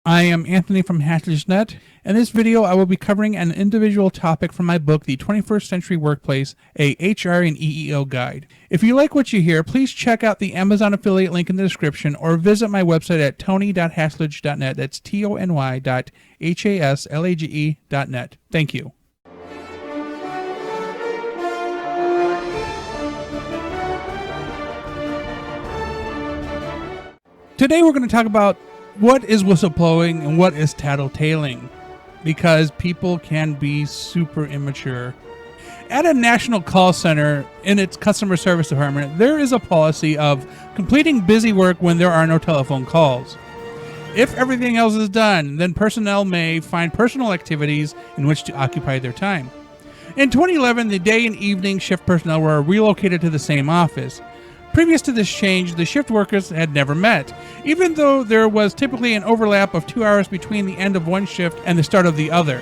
I am Anthony from Haslage.net. In this video, I will be covering an individual topic from my book, The 21st Century Workplace, a HR and EEO Guide. If you like what you hear, please check out the Amazon affiliate link in the description or visit my website at tony.haslage.net. That's tony.haslage.net. Thank you. Today we're going to talk about what is whistleblowing and what is tattle-tailing, because people can be super immature. At a national call center in its customer service department, there is a policy of completing busy work when there are no telephone calls. If everything else is done, then personnel may find personal activities in which to occupy their time. In 2011, the day and evening shift personnel were relocated to the same office. Previous to this change, the shift workers had never met, even though there was typically an overlap of 2 hours between the end of one shift and the start of the other.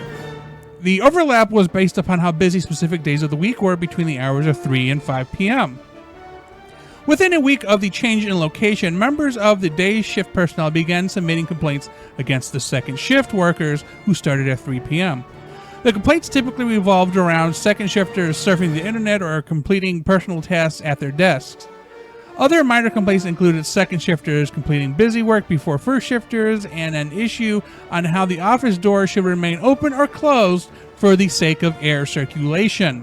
The overlap was based upon how busy specific days of the week were between the hours of 3 and 5 p.m. Within a week of the change in location, members of the day shift personnel began submitting complaints against the second shift workers who started at 3 p.m. The complaints typically revolved around second shifters surfing the internet or completing personal tasks at their desks. Other minor complaints included second shifters completing busy work before first shifters and an issue on how the office door should remain open or closed for the sake of air circulation.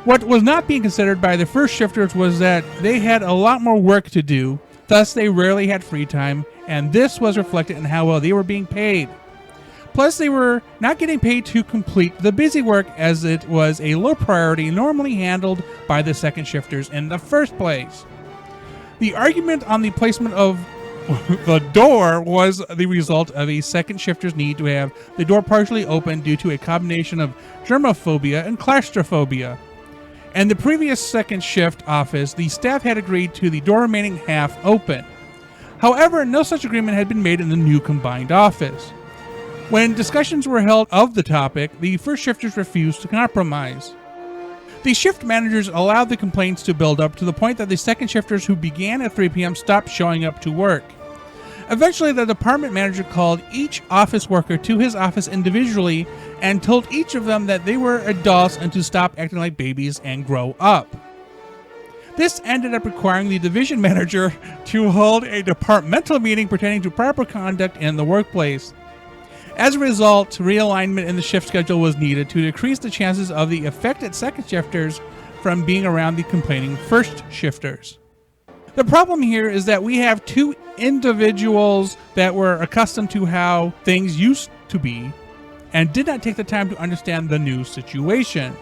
What was not being considered by the first shifters was that they had a lot more work to do, thus they rarely had free time, and this was reflected in how well they were being paid. Plus, they were not getting paid to complete the busy work, as it was a low priority normally handled by the second shifters in the first place. The argument on the placement of the door was the result of a second shifter's need to have the door partially open due to a combination of germophobia and claustrophobia. And the previous second shift office, the staff had agreed to the door remaining half open. However, no such agreement had been made in the new combined office. When discussions were held of the topic, the first shifters refused to compromise. The shift managers allowed the complaints to build up to the point that the second shifters who began at 3 p.m. stopped showing up to work. Eventually, the department manager called each office worker to his office individually and told each of them that they were adults and to stop acting like babies and grow up. This ended up requiring the division manager to hold a departmental meeting pertaining to proper conduct in the workplace. As a result, realignment in the shift schedule was needed to decrease the chances of the affected second shifters from being around the complaining first shifters. The problem here is that we have two individuals that were accustomed to how things used to be and did not take the time to understand the new situation.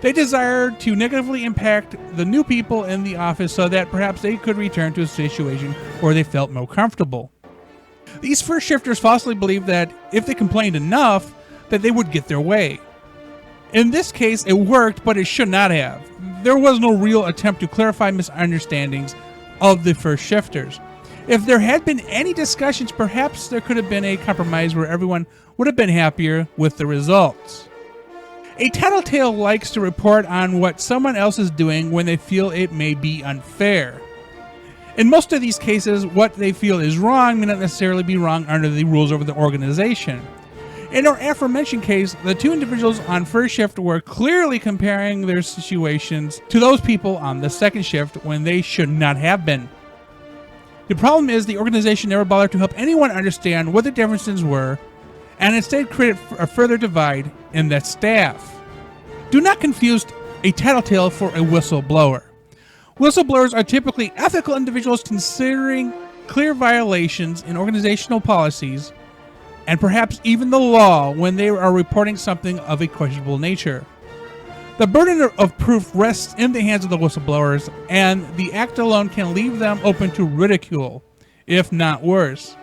They desired to negatively impact the new people in the office so that perhaps they could return to a situation where they felt more comfortable. These first shifters falsely believed that if they complained enough, that they would get their way. In this case, it worked, but it should not have. There was no real attempt to clarify misunderstandings of the first shifters. If there had been any discussions, perhaps there could have been a compromise where everyone would have been happier with the results. A tattletale likes to report on what someone else is doing when they feel it may be unfair. In most of these cases, what they feel is wrong may not necessarily be wrong under the rules of the organization. In our aforementioned case, the two individuals on first shift were clearly comparing their situations to those people on the second shift when they should not have been. The problem is the organization never bothered to help anyone understand what the differences were, and instead created a further divide in that staff. Do not confuse a tattletale for a whistleblower. Whistleblowers are typically ethical individuals considering clear violations in organizational policies and perhaps even the law when they are reporting something of a questionable nature. The burden of proof rests in the hands of the whistleblowers, and the act alone can leave them open to ridicule, if not worse.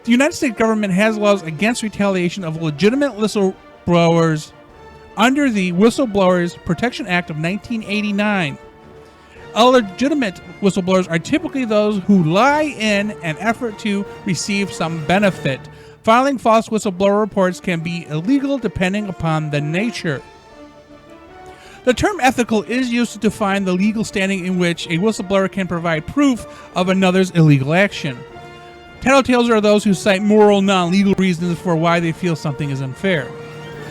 The United States government has laws against retaliation of legitimate whistleblowers under the Whistleblowers Protection Act of 1989. Illegitimate whistleblowers are typically those who lie in an effort to receive some benefit. Filing false whistleblower reports can be illegal depending upon the nature. The term ethical is used to define the legal standing in which a whistleblower can provide proof of another's illegal action. Tattletales are those who cite moral, non-legal reasons for why they feel something is unfair.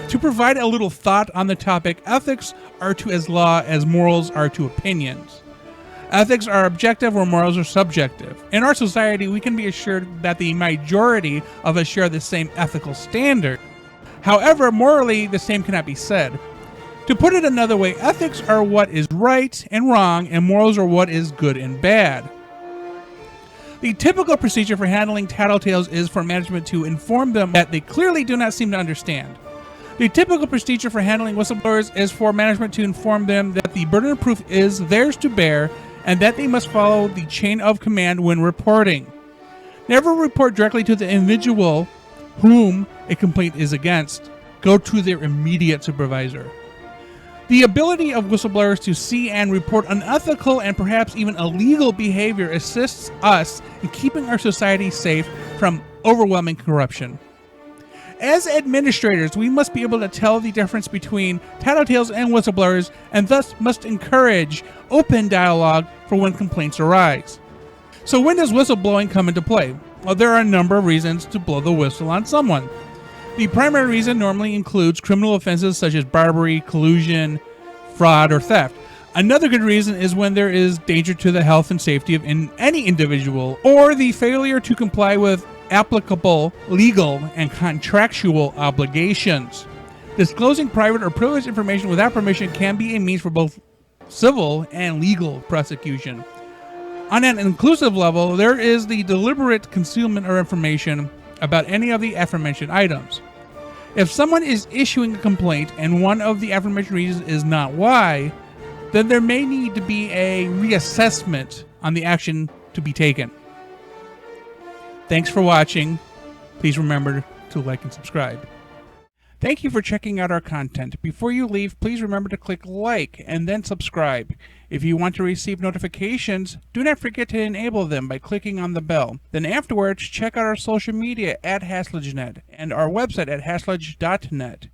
To provide a little thought on the topic, ethics are to as law as morals are to opinions. Ethics are objective where morals are subjective. In our society, we can be assured that the majority of us share the same ethical standard. However, morally, the same cannot be said. To put it another way, ethics are what is right and wrong, and morals are what is good and bad. The typical procedure for handling tattletales is for management to inform them that they clearly do not seem to understand. The typical procedure for handling whistleblowers is for management to inform them that the burden of proof is theirs to bear and that they must follow the chain of command when reporting. Never report directly to the individual whom a complaint is against. Go to their immediate supervisor. The ability of whistleblowers to see and report unethical and perhaps even illegal behavior assists us in keeping our society safe from overwhelming corruption. As administrators, we must be able to tell the difference between tattletales and whistleblowers, and thus must encourage open dialogue for when complaints arise. So when does whistleblowing come into play? Well, there are a number of reasons to blow the whistle on someone. The primary reason normally includes criminal offenses such as bribery, collusion, fraud, or theft. Another good reason is when there is danger to the health and safety of any individual, or the failure to comply with applicable legal and contractual obligations. Disclosing private or privileged information without permission can be a means for both civil and legal prosecution. On an inclusive level, there is the deliberate concealment of information about any of the aforementioned items. If someone is issuing a complaint and one of the aforementioned reasons is not why, then there may need to be a reassessment on the action to be taken. Thanks for watching. Please remember to like and subscribe. Thank you for checking out our content. Before you leave, please remember to click like and then subscribe. If you want to receive notifications, do not forget to enable them by clicking on the bell. Then afterwards, check out our social media at HaslageNet and our website at haslage.net.